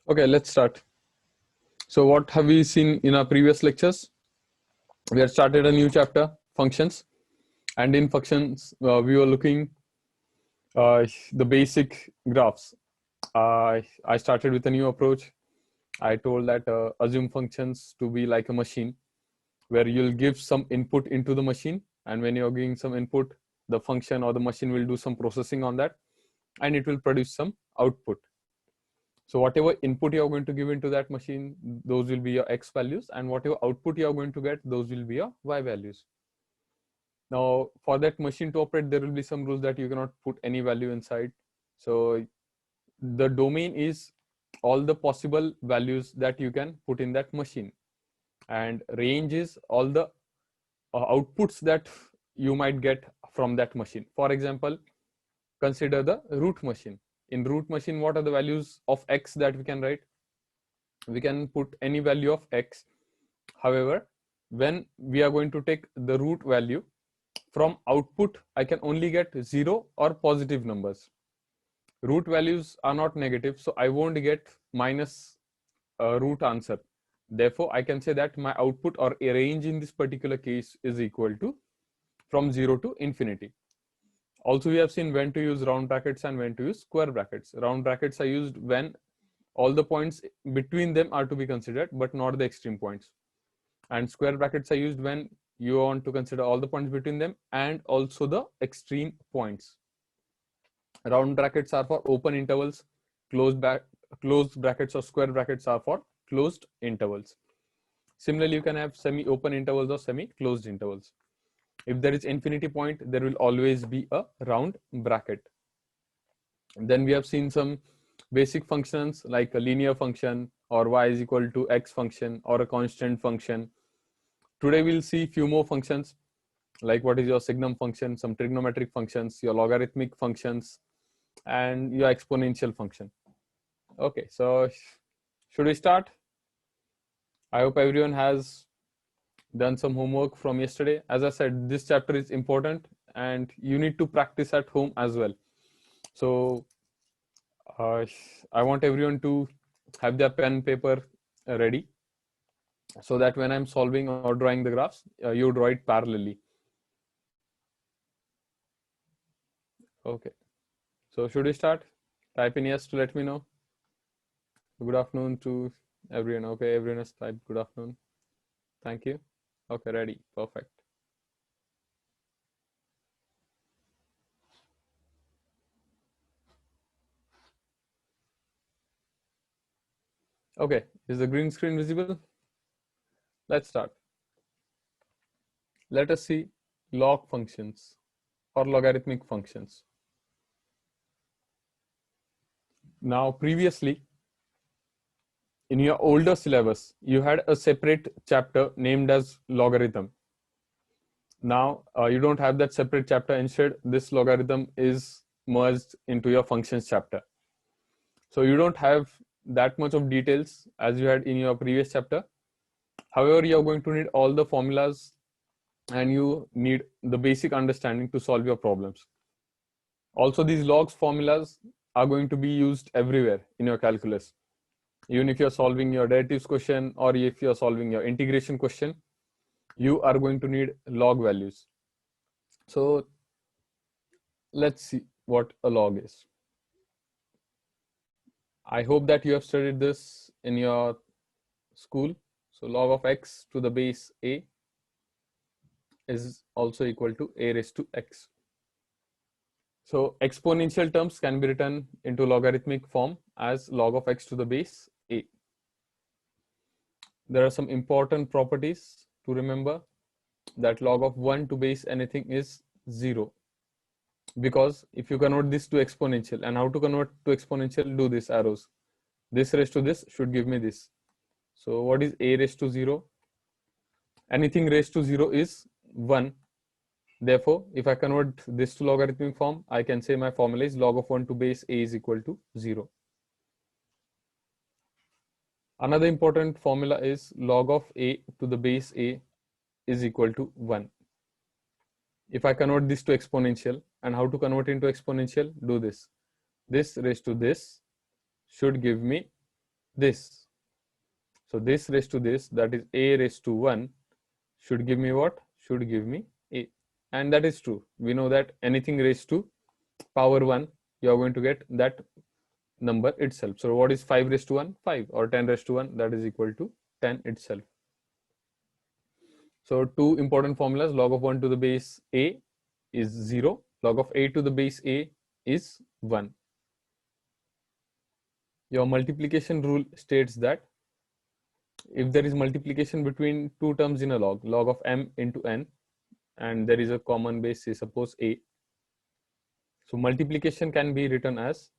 Okay, let's start. So what have we seen in our previous lectures? We had started a new chapter, functions, and in functions we were looking the basic graphs. I started with a new approach. I told that assume functions to be like a machine where you'll give some input into the machine, and when you're giving some input, the function or the machine will do some processing on that, and it will produce some output. So whatever input you're going to give into that machine, those will be your X values, and whatever output you're going to get, those will be your Y values. Now, for that machine to operate, there will be some rules that you cannot put any value inside. So the domain is all the possible values that you can put in that machine, and range is all the outputs that you might get from that machine. For example, consider the root machine. In root machine, what are the values of X that we can write? We can put any value of X. However, when we are going to take the root value, from output I can only get 0 or positive numbers. Root values are not negative, so I won't get minus root answer. Therefore, I can say that my output or a range in this particular case is equal to from 0 to infinity. Also, we have seen when to use round brackets and when to use square brackets. Round brackets are used when all the points between them are to be considered, but not the extreme points. And square brackets are used when you want to consider all the points between them and also the extreme points. Round brackets are for open intervals, closed brackets or square brackets are for closed intervals. Similarly, you can have semi-open intervals or semi-closed intervals. If there is infinity point, there will always be a round bracket. And then we have seen some basic functions like a linear function or y is equal to x function or a constant function. Today we'll see few more functions like what is your signum function, some trigonometric functions, your logarithmic functions, and your exponential function. Okay, so should we start? I hope everyone has done some homework from yesterday. As I said, this chapter is important and you need to practice at home as well. So I want everyone to have their pen paper ready so that when I'm solving or drawing the graphs, you draw it parallelly. Okay, so should we start? Type in yes to let me know. Good afternoon to everyone. Okay, everyone has typed good afternoon. Thank you. Okay, ready. Perfect. Okay, is the green screen visible? Let's start. Let us see log functions or logarithmic functions. Now, previously, in your older syllabus, you had a separate chapter named as logarithm. Now, you don't have that separate chapter. Instead, this logarithm is merged into your functions chapter. So you don't have that much of details as you had in your previous chapter. However, you're going to need all the formulas and you need the basic understanding to solve your problems. Also, these logs formulas are going to be used everywhere in your calculus. Even if you're solving your derivatives question or if you're solving your integration question, you are going to need log values. So let's see what a log is. I hope that you have studied this in your school. So log of x to the base a is also equal to a raised to x. So exponential terms can be written into logarithmic form as log of x to the base a. There are some important properties to remember, that log of 1 to base anything is 0. Because if you convert this to exponential, and how to convert to exponential, do this arrows. This raised to this should give me this. So what is a raised to 0? Anything raised to 0 is 1. Therefore, if I convert this to logarithmic form, I can say my formula is log of 1 to base a is equal to 0. Another important formula is log of a to the base a is equal to 1. If I convert this to exponential, and how to convert into exponential, do this. This raised to this should give me this. So this raised to this, that is a raised to 1, should give me what? Should give me a. And that is true. We know that anything raised to power 1, you are going to get that number itself. So what is 5 raised to 1? 5. Or 10 raised to 1, that is equal to 10 itself. So two important formulas: log of 1 to the base a is 0, log of a to the base a is 1. Your multiplication rule states that if there is multiplication between two terms in a log of m into n, and there is a common base, say suppose a, so multiplication can be written as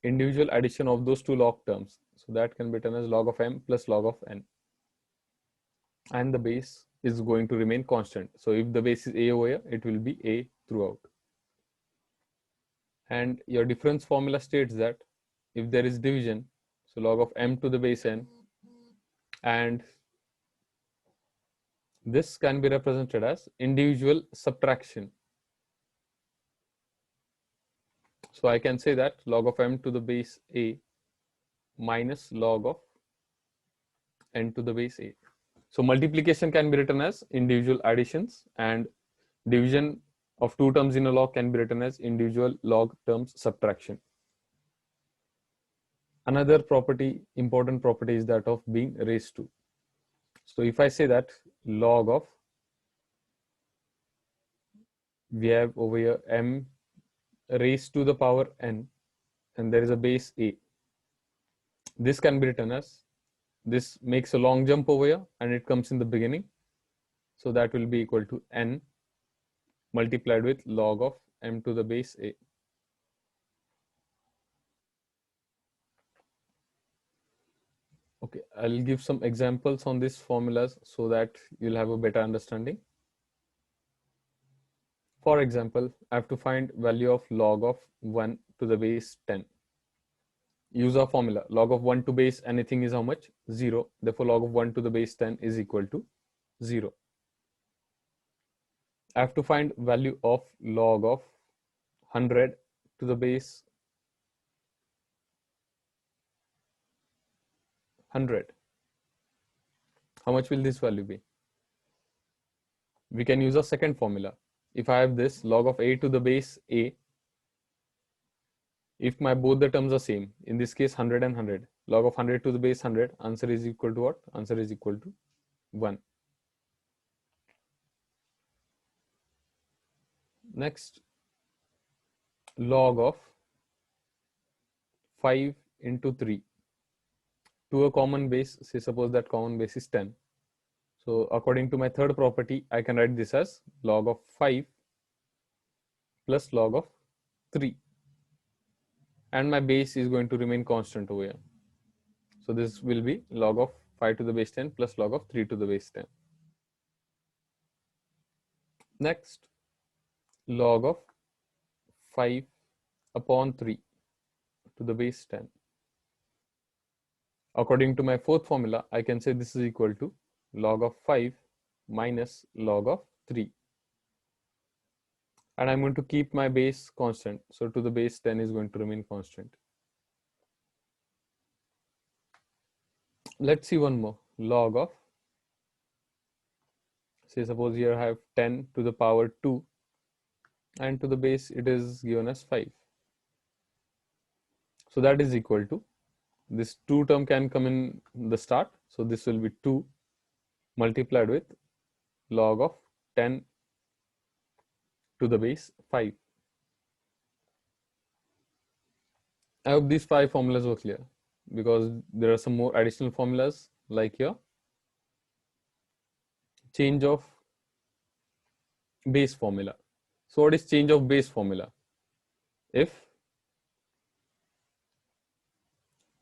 individual addition of those two log terms. So that can be written as log of m plus log of n, and the base is going to remain constant. So if the base is a over here, it will be a throughout. And your difference formula states that if there is division, so log of m to the base n, and this can be represented as individual subtraction. So I can say that log of m to the base a minus log of n to the base a. So multiplication can be written as individual additions, and division of two terms in a log can be written as individual log terms subtraction. Another property, important property, is that of being raised to. So if I say that log of, we have over here m raised to the power n, and there is a base a, this can be written as, this makes a long jump over here and it comes in the beginning, so that will be equal to n multiplied with log of m to the base a. Okay, I'll give some examples on these formulas so that you'll have a better understanding. For example, I have to find value of log of 1 to the base 10. Use our formula. Log of 1 to base anything is how much? 0. Therefore, log of 1 to the base 10 is equal to 0. I have to find value of log of 100 to the base 100. How much will this value be? We can use a second formula. If I have this log of a to the base a, if my both the terms are same, in this case 100 and 100, log of 100 to the base 100, answer is equal to what? Answer is equal to 1. Next, log of 5 into 3 to a common base, say suppose that common base is 10. So according to my third property, I can write this as log of 5 plus log of 3, and my base is going to remain constant over here. So this will be log of 5 to the base 10 plus log of 3 to the base 10. Next, log of 5 upon 3 to the base 10. According to my fourth formula, I can say this is equal to log of 5 minus log of 3. And I'm going to keep my base constant. So to the base 10 is going to remain constant. Let's see one more. Log of, say suppose here I have 10 to the power 2, and to the base it is given as 5. So that is equal to, this 2 term can come in the start. So this will be 2 multiplied with log of 10 to the base 5. I hope these 5 formulas were clear, because there are some more additional formulas like here change of base formula. So what is change of base formula? If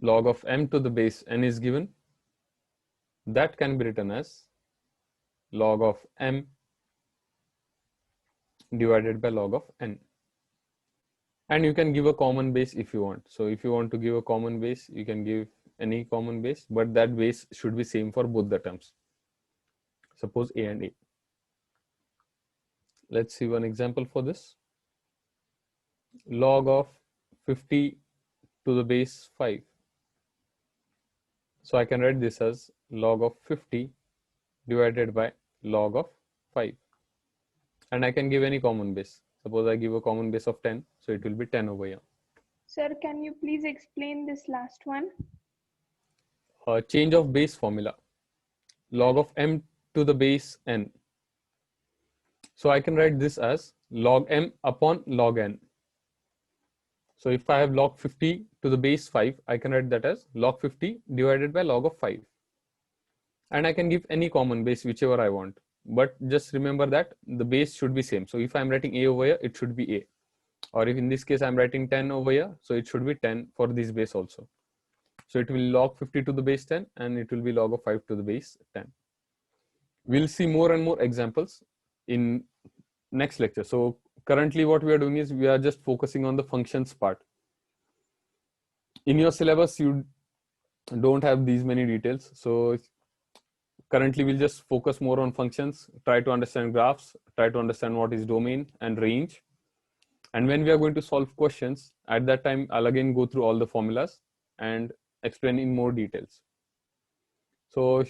log of m to the base n is given, that can be written as log of m divided by log of n. And you can give a common base if you want. So if you want to give a common base, you can give any common base, but that base should be same for both the terms. Suppose a and a. Let's see one example for this. Log of 50 to the base 5. So I can write this as log of 50 divided by log of 5. And I can give any common base. Suppose I give a common base of 10, so it will be 10 over here. Sir, can you please explain this last one? Change of base formula. Log of m to the base n. So I can write this as log m upon log n. So if I have log 50 to the base 5, I can write that as log 50 divided by log of 5. And I can give any common base, whichever I want. But just remember that the base should be same. So if I'm writing a over here, it should be a. Or if in this case I'm writing 10 over here, so it should be 10 for this base also. So it will log 50 to the base 10 and it will be log of 5 to the base 10. We'll see more and more examples in next lecture. So currently what we are doing is we are just focusing on the functions part. In your syllabus, you don't have these many details. So currently we'll just focus more on functions, try to understand graphs, try to understand what is domain and range. And when we are going to solve questions, at that time, I'll again go through all the formulas and explain in more details. So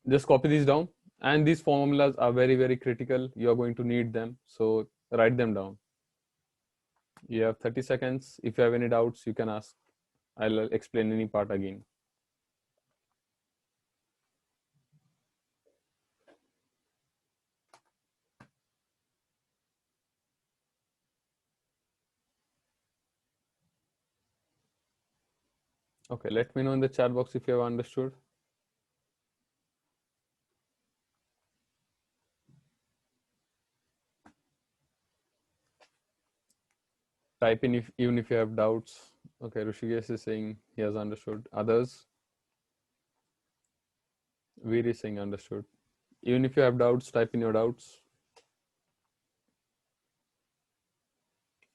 just copy these down. And these formulas are very, very critical. You're going to need them. So write them down. You have 30 seconds. If you have any doubts, you can ask. I'll explain any part again. Okay, let me know in the chat box if you have understood. Type in even if you have doubts. Okay, Rishikesh is saying he has understood. Others? Veer is saying understood. Even if you have doubts, type in your doubts.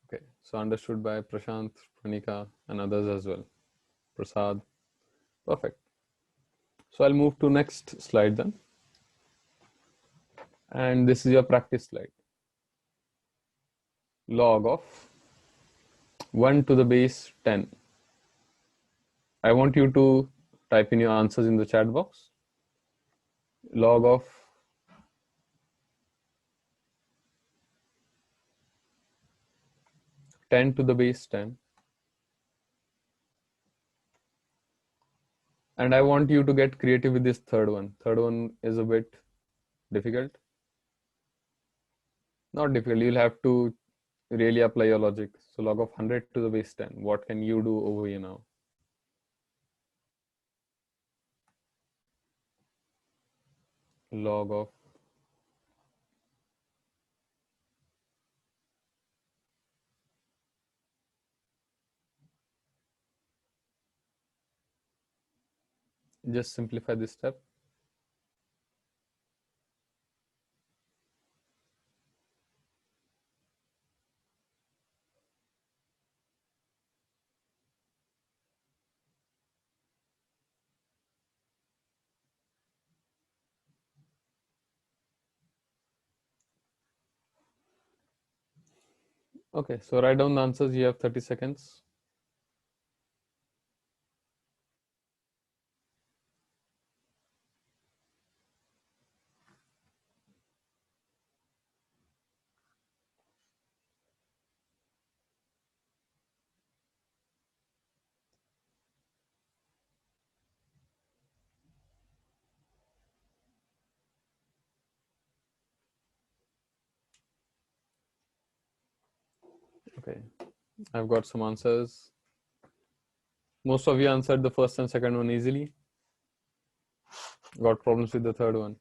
Okay, so understood by Prashant, Pranika, and others as well. Prasad. Perfect. So I'll move to next slide then. And this is your practice slide. Log of 1 to the base 10. I want you to type in your answers in the chat box. Log of 10 to the base 10. And I want you to get creative with this third one. Third one is a bit difficult. Not difficult, you'll have to really apply your logic. So log of 100 to the base 10. What can you do over here now? Log of just simplify this step. Okay, so write down the answers. You have 30 seconds. Okay, I've got some answers. Most of you answered the first and second one easily. Got problems with the third one.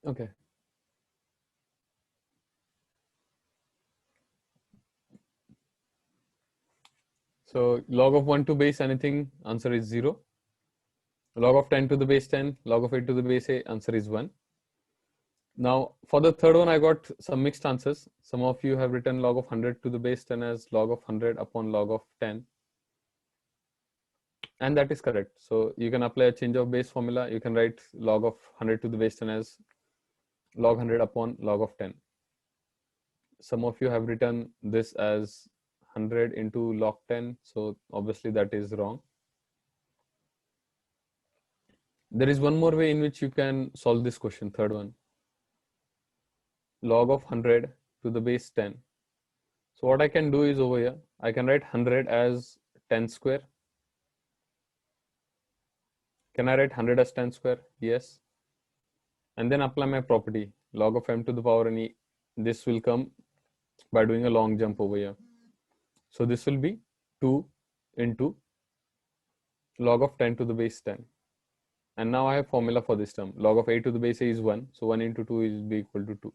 Okay. So log of 1 to base anything, answer is 0. Log of 10 to the base 10, log of 8 to the base a, answer is 1. Now for the third one, I got some mixed answers. Some of you have written log of 100 to the base 10 as log of 100 upon log of 10. And that is correct. So you can apply a change of base formula. You can write log of 100 to the base 10 as log 100 upon log of 10. Some of you have written this as 100 into log 10. So obviously that is wrong. There is one more way in which you can solve this question, third one. Log of 100 to the base 10. So what I can do is over here, I can write 100 as 10 square. Can I write 100 as 10 square? Yes. And then apply my property, log of m to the power n e. This will come by doing a long jump over here. So this will be 2 into log of 10 to the base 10. And now I have formula for this term. Log of a to the base a is 1. So 1 into 2 is be equal to 2.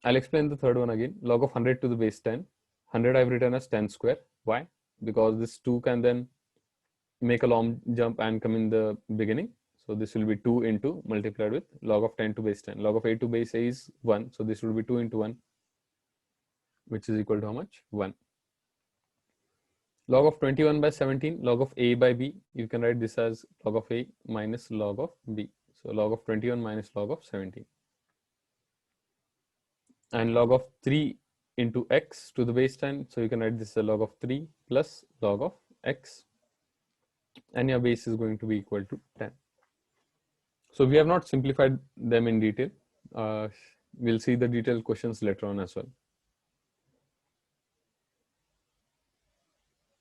I'll explain the third one again. Log of 100 to the base 10. 100 I've written as 10 square. Why? Because this 2 can then make a long jump and come in the beginning. So this will be 2 into multiplied with log of 10 to base 10. Log of a to base a is 1. So this will be 2 into 1, which is equal to how much? 1. Log of 21 by 17, log of a by b. You can write this as log of a minus log of b. So log of 21 minus log of 17. And log of 3 into x to the base 10. So you can write this as log of 3 plus log of x. And your base is going to be equal to 10. So we have not simplified them in detail. We'll see the detailed questions later on as well.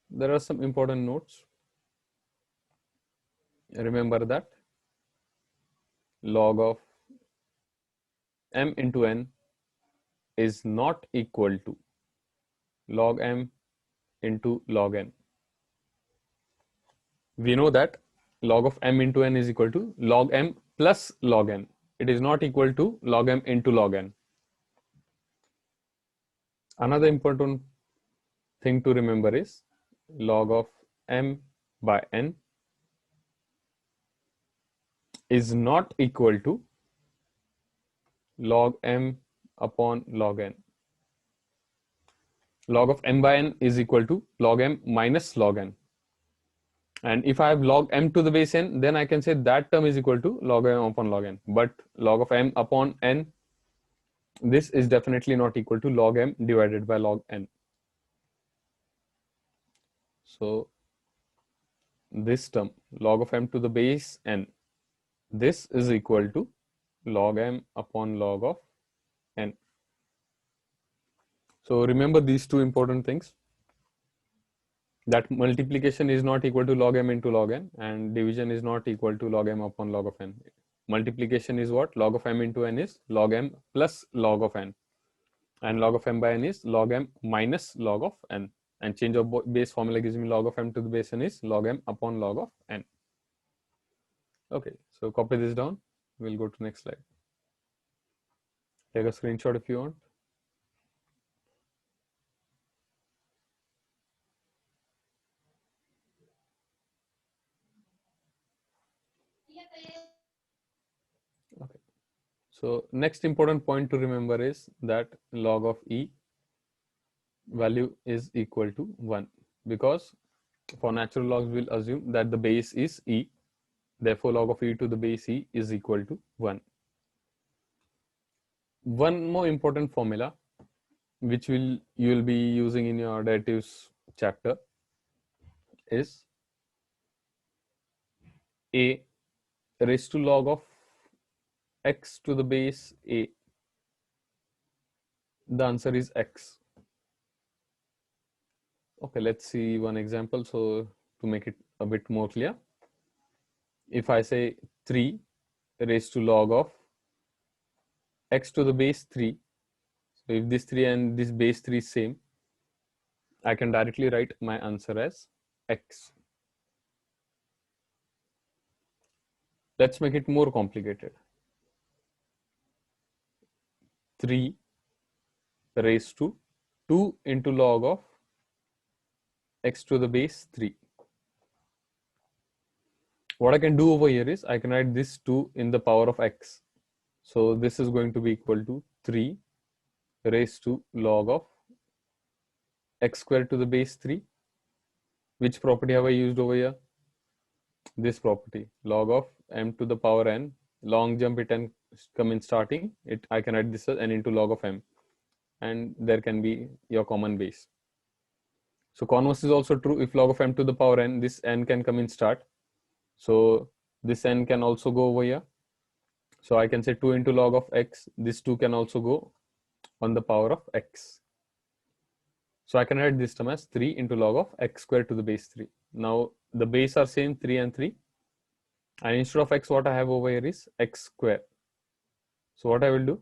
There are some important notes. Remember that log of m into n is not equal to log m into log n. We know that log of m into n is equal to log m plus log n. It is not equal to log m into log n. Another important thing to remember is log of m by n is not equal to log m upon log n. Log of m by n is equal to log m minus log n. And if I have log m to the base n, then I can say that term is equal to log m upon log n. But log of m upon n, this is definitely not equal to log m divided by log n. So this term, log of m to the base n, this is equal to log m upon log of n. So remember these two important things, that multiplication is not equal to log m into log n, and division is not equal to log m upon log of n. Multiplication is what? Log of m into n is log m plus log of n, and log of m by n is log m minus log of n, and change of base formula gives me log of m to the base n is log m upon log of n. Okay, so copy this down. We'll go to next slide. Take a screenshot if you want. Okay. So next important point to remember is that log of e value is equal to 1, because for natural logs we'll assume that the base is e, therefore log of e to the base e is equal to 1. One more important formula which you will be using in your derivatives chapter is a raised to log of x to the base a. The answer is x. Okay, let's see one example. So to make it a bit more clear, if I say 3 raised to log of x to the base 3, so if this 3 and this base 3 is same, I can directly write my answer as x. Let's make it more complicated. 3 raised to 2 into log of x to the base 3. What I can do over here is I can write this 2 in the power of x. So this is going to be equal to 3 raised to log of x squared to the base 3. Which property have I used over here? This property, log of m to the power n. Long jump it and come in starting. I can write this as n into log of m. And there can be your common base. So converse is also true. If log of m to the power n, this n can come in start. So this n can also go over here. So I can say 2 into log of x. This 2 can also go on the power of x. So I can write this term as 3 into log of x squared to the base 3. Now the base are same, 3 and 3. And instead of x, what I have over here is x squared. So what I will do,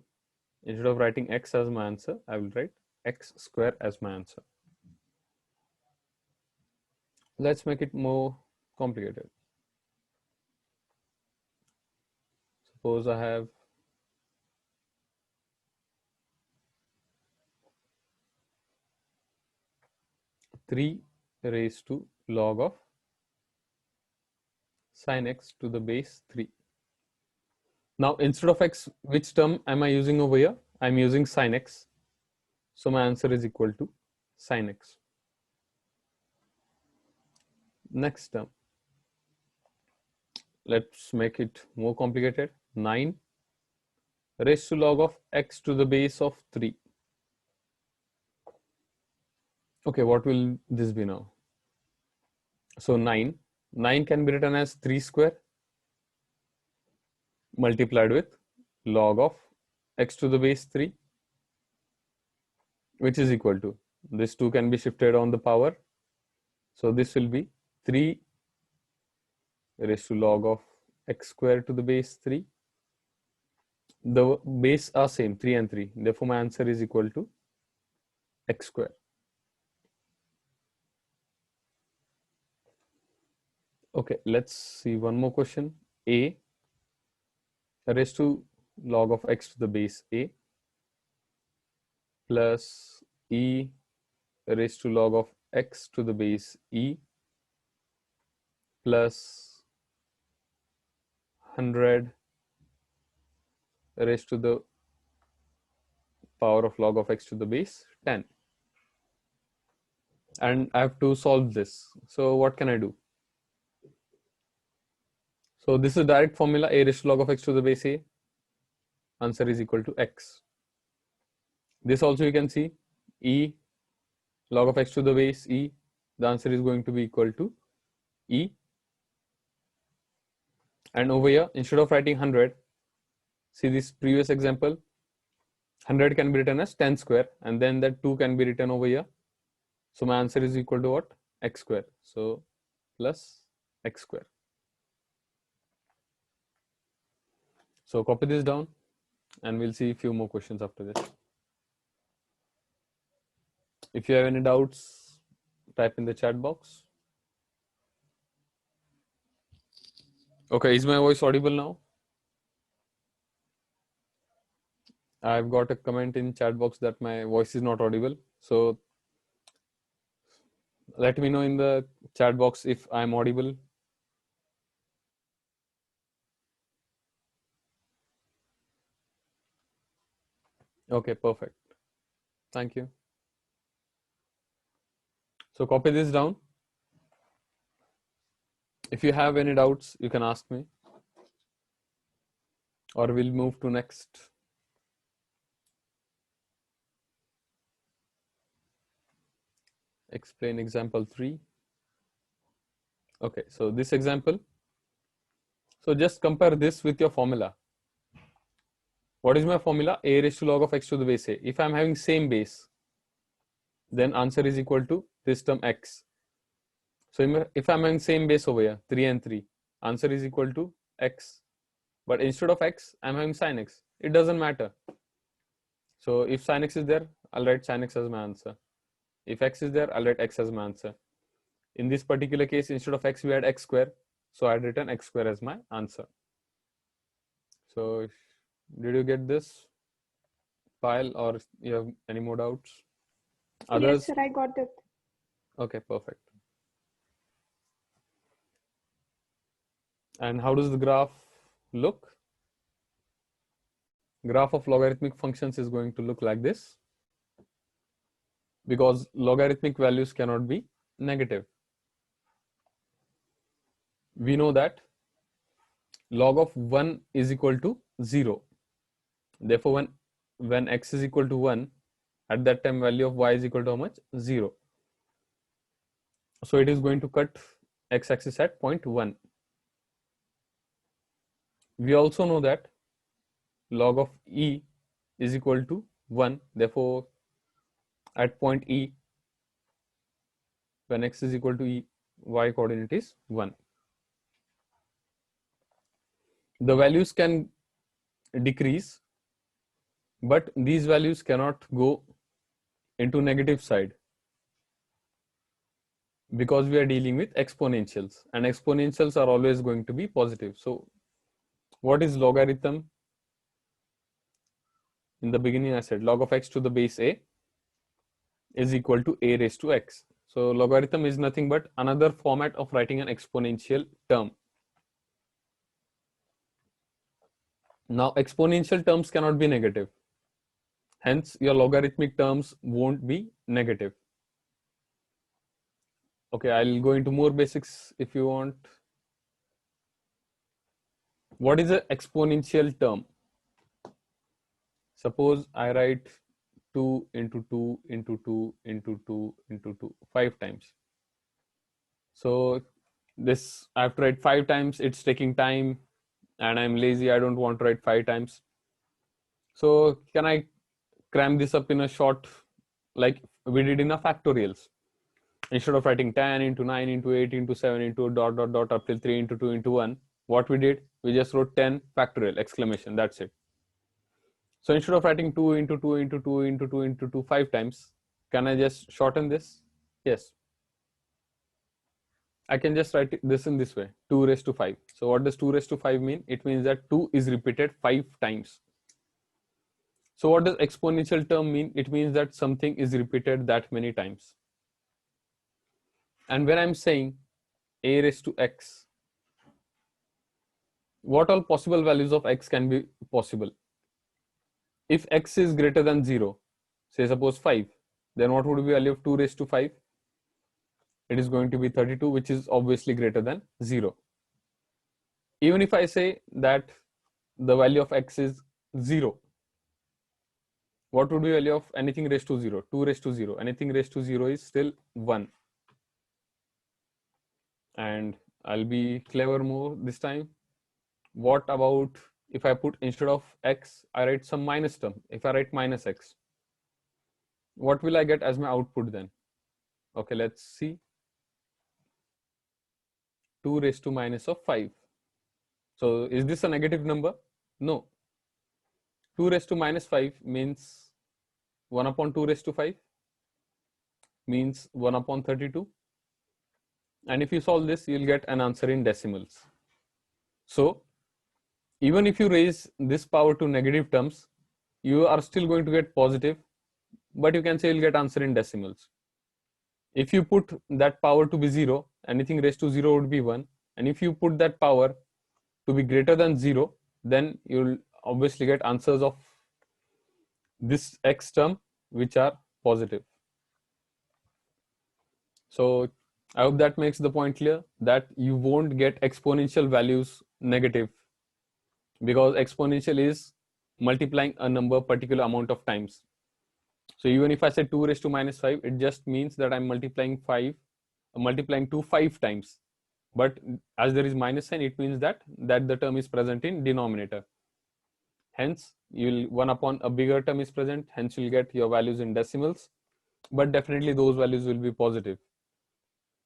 instead of writing x as my answer, I will write x squared as my answer. Let's make it more complicated. Suppose I have 3 raised to log of sine x to the base 3. Now instead of x, which term am I using over here? I'm using sine x. So my answer is equal to sine x. Next term. Let's make it more complicated. 9 raised to log of x to the base of 3. Okay, what will this be now? So 9 can be written as 3 square multiplied with log of x to the base 3, which is equal to, this 2 can be shifted on the power. So this will be 3 raised to log of x square to the base 3. The base are same, 3 and 3. Therefore, my answer is equal to x square. Okay, let's see one more question. A raised to log of x to the base a plus e raised to log of x to the base e plus 100 raised to the power of log of x to the base 10. And I have to solve this. So what can I do? So this is direct formula, a raised to log of x to the base a. Answer is equal to x. This also you can see, e log of x to the base e. The answer is going to be equal to e. And over here, instead of writing 100, see this previous example, 100 can be written as 10 square, and then that 2 can be written over here. So my answer is equal to what? X square. So plus x square. So copy this down and we'll see a few more questions after this. If you have any doubts, type in the chat box. Okay, is my voice audible now? I've got a comment in chat box that my voice is not audible. So let me know in the chat box if I'm audible. Okay, perfect. Thank you. So copy this down. If you have any doubts, you can ask me, or we'll move to next. Explain example 3. Okay, so this example. So just compare this with your formula. What is my formula? A raised to log of x to the base a. If I'm having same base, then answer is equal to this term x. So if I'm having same base over here, 3 and 3, answer is equal to x. But instead of x, I'm having sin x. It doesn't matter. So if sin x is there, I'll write sin x as my answer. If x is there, I'll write x as my answer. In this particular case, instead of x, we had x square. So I'd written x square as my answer. So did you get this? Payal, or you have any more doubts? Yes, Others? sir, I got it. Okay, perfect. And how does the graph look? Graph of logarithmic functions is going to look like this, because logarithmic values cannot be negative. We know that log of 1 is equal to 0. Therefore, when x is equal to 1, at that time value of y is equal to how much? 0. So it is going to cut x-axis at 0.1. We also know that log of e is equal to 1. Therefore, at point E, when x is equal to E, y coordinate is 1. The values can decrease, but these values cannot go into negative side, because we are dealing with exponentials, and exponentials are always going to be positive. So what is logarithm? In the beginning I said log of x to the base a is equal to a raised to x. So logarithm is nothing but another format of writing an exponential term. Now exponential terms cannot be negative, hence your logarithmic terms won't be negative. Okay, I'll go into more basics if you want. What is an exponential term? Suppose I write 2 into 2 into 2 into 2 into 2 5 times. So this I have to write 5 times. It's taking time and I'm lazy. I don't want to write 5 times. So can I cram this up in a short, like we did in a factorials? Instead of writing 10 into 9 into 8 into 7 into dot dot dot up till 3 into 2 into 1, what we did? We just wrote 10 factorial exclamation. That's it. So instead of writing 2 into 2 into 2 into 2 into 2 5 times, can I just shorten this? Yes. I can just write this in this way, 2 raised to 5. So what does 2 raised to 5 mean? It means that 2 is repeated 5 times. So what does exponential term mean? It means that something is repeated that many times. And when I'm saying a raised to x, what all possible values of x can be possible? If x is greater than 0, say suppose 5, then what would be value of 2 raised to 5? It is going to be 32, which is obviously greater than 0. Even if I say that the value of x is 0, what would be value of anything raised to 0? 2 raised to 0. Anything raised to 0 is still 1. And I'll be clever more this time. What about if I put instead of x, I write some minus term? If I write minus x, what will I get as my output then? Okay, let's see. 2 raised to minus of 5. So is this a negative number? No. 2 raised to minus 5 means 1 upon 2 raised to 5 means 1 upon 32. And if you solve this, you'll get an answer in decimals. So even if you raise this power to negative terms, you are still going to get positive, but you can say you'll get answer in decimals. If you put that power to be 0, anything raised to 0 would be 1. And if you put that power to be greater than 0, then you'll obviously get answers of this x term which are positive. So I hope that makes the point clear, that you won't get exponential values negative, because exponential is multiplying a number particular amount of times. So even if I say 2 raised to minus 5, it just means that I'm multiplying 2 5 times. But as there is minus sign, it means that the term is present in denominator. Hence, you'll 1 upon a bigger term is present. Hence, you'll get your values in decimals. But definitely those values will be positive.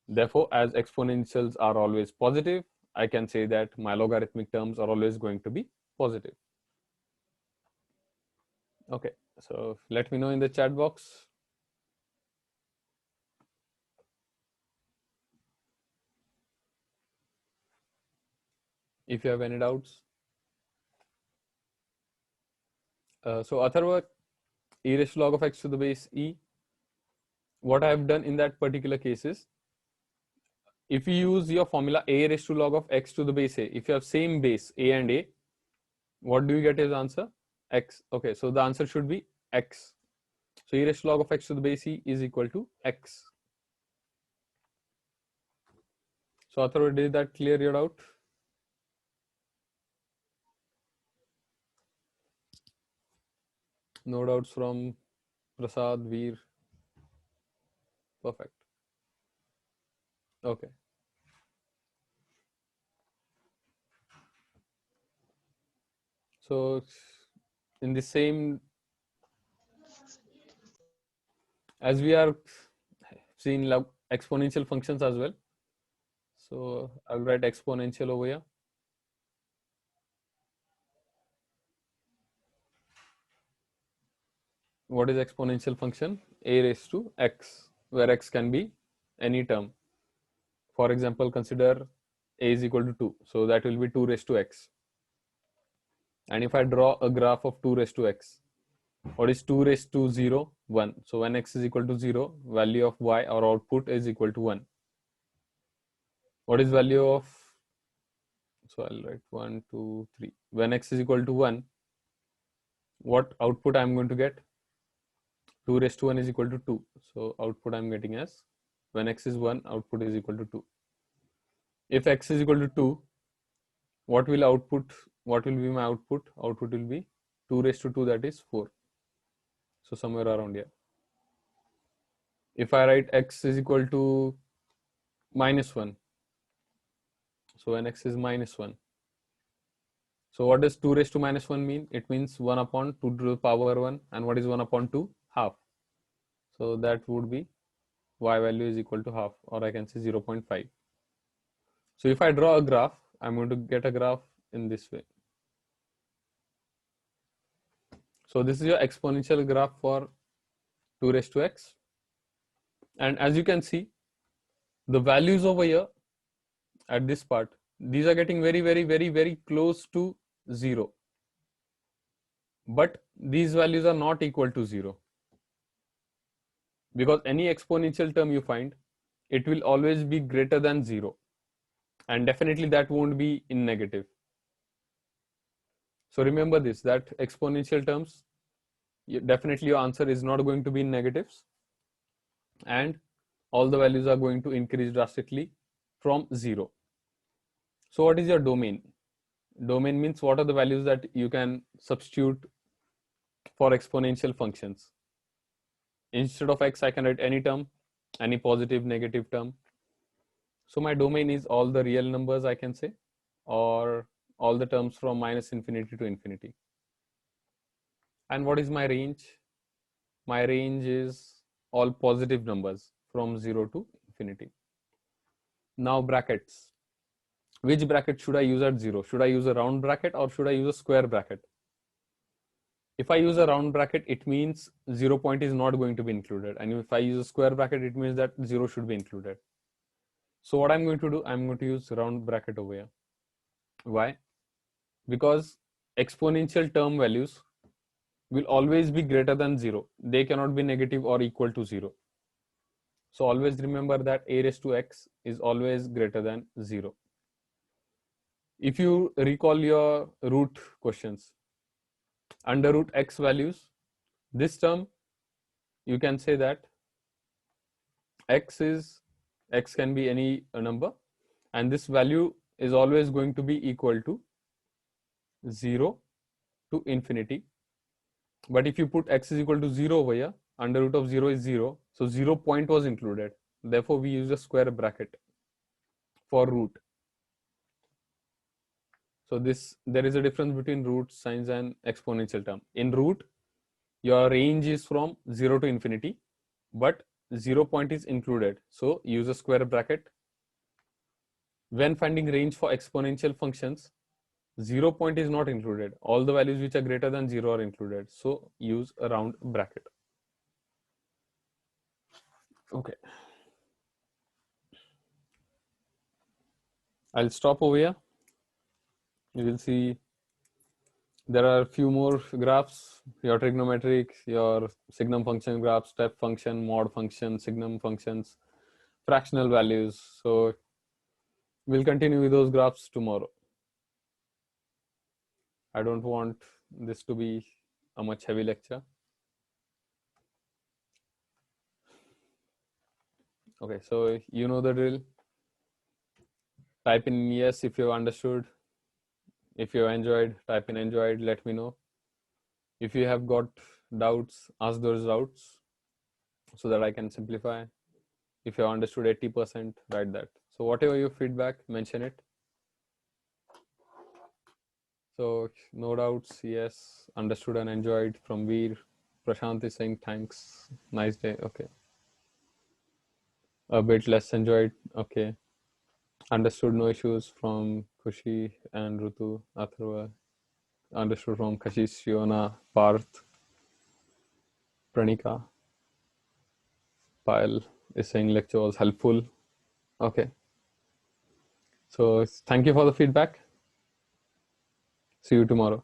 Therefore, as exponentials are always positive, I can say that my logarithmic terms are always going to be positive. Okay, so let me know in the chat box. If you have any doubts. So Atharva, e raised to log of x to the base e. What I have done in that particular case is, if you use your formula a raised to log of x to the base a, if you have same base a and a, what do you get as answer? X. Okay, so the answer should be x. So e raised to log of x to the base e is equal to x. So Atharva, did that clear your doubt? No doubts from Prasad, Veer. Perfect. Okay. So in the same, as we are seeing exponential functions as well. So I'll write exponential over here. What is exponential function? A raised to x, where x can be any term. For example, consider a is equal to 2. So that will be 2 raised to x. And if I draw a graph of 2 raised to x, what is 2 raised to 0? 1. So when x is equal to 0, value of y or output is equal to 1. What is value of, so I'll write 1, 2, 3. When x is equal to 1, what output I'm going to get? 2 raised to 1 is equal to 2. So output I'm getting as, when x is 1, output is equal to 2. If x is equal to 2, what will be my output? Output will be 2 raised to 2, that is 4. So somewhere around here. If I write x is equal to minus 1, so when x is minus 1, so what does 2 raised to minus 1 mean? It means 1 upon 2 to the power 1. And what is 1 upon 2? Half. So that would be y value is equal to half, or I can say 0.5. So if I draw a graph, I'm going to get a graph in this way. So this is your exponential graph for 2 raised to x. And as you can see, the values over here at this part, these are getting very, very, very, very close to 0. But these values are not equal to 0. Because any exponential term you find, it will always be greater than 0. And definitely that won't be in negative. So remember this, that exponential terms, definitely your answer is not going to be in negatives. And all the values are going to increase drastically from 0. So what is your domain? Domain means what are the values that you can substitute for exponential functions. Instead of x, I can write any term, any positive, negative term. So my domain is all the real numbers, I can say, or all the terms from minus infinity to infinity. And what is my range? My range is all positive numbers from 0 to infinity. Now brackets. Which bracket should I use at 0? Should I use a round bracket or should I use a square bracket? If I use a round bracket, it means 0 point is not going to be included. And if I use a square bracket, it means that 0 should be included. So what I'm going to do, I'm going to use round bracket over here. Why? Because exponential term values will always be greater than 0. They cannot be negative or equal to 0. So always remember that a raised to x is always greater than 0. If you recall your root questions, under root x values, this term, you can say that x can be any number, and this value is always going to be equal to 0 to infinity. But if you put x is equal to 0 over here, under root of 0 is 0, so 0 point was included. Therefore, we use a square bracket for root. So there is a difference between root signs and exponential term. In root, your range is from 0 to infinity, but 0 point is included. So use a square bracket. When finding range for exponential functions, 0 point is not included. All the values which are greater than 0 are included. So use a round bracket. Okay. I'll stop over here. You will see There are a few more graphs, your trigonometric, your signum function graph, step function, mod function, signum functions, fractional values. So we'll continue with those graphs tomorrow. I don't want this to be a much heavy lecture. Okay, so you know the drill. Type in yes if you understood. If you enjoyed, type in enjoyed, let me know. If you have got doubts, ask those doubts so that I can simplify. If you understood 80%, write that. So whatever your feedback, mention it. So no doubts, yes, understood and enjoyed from Veer. Prashant is saying thanks, nice day, okay. A bit less enjoyed, okay. Understood, no issues from Kushi and Rutu, Atharva. Understood from Kashish, Shiona, Parth, Pranika. Payal is saying lecture was helpful. Okay. So thank you for the feedback. See you tomorrow.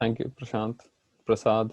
Thank you, Prashant, Prasad.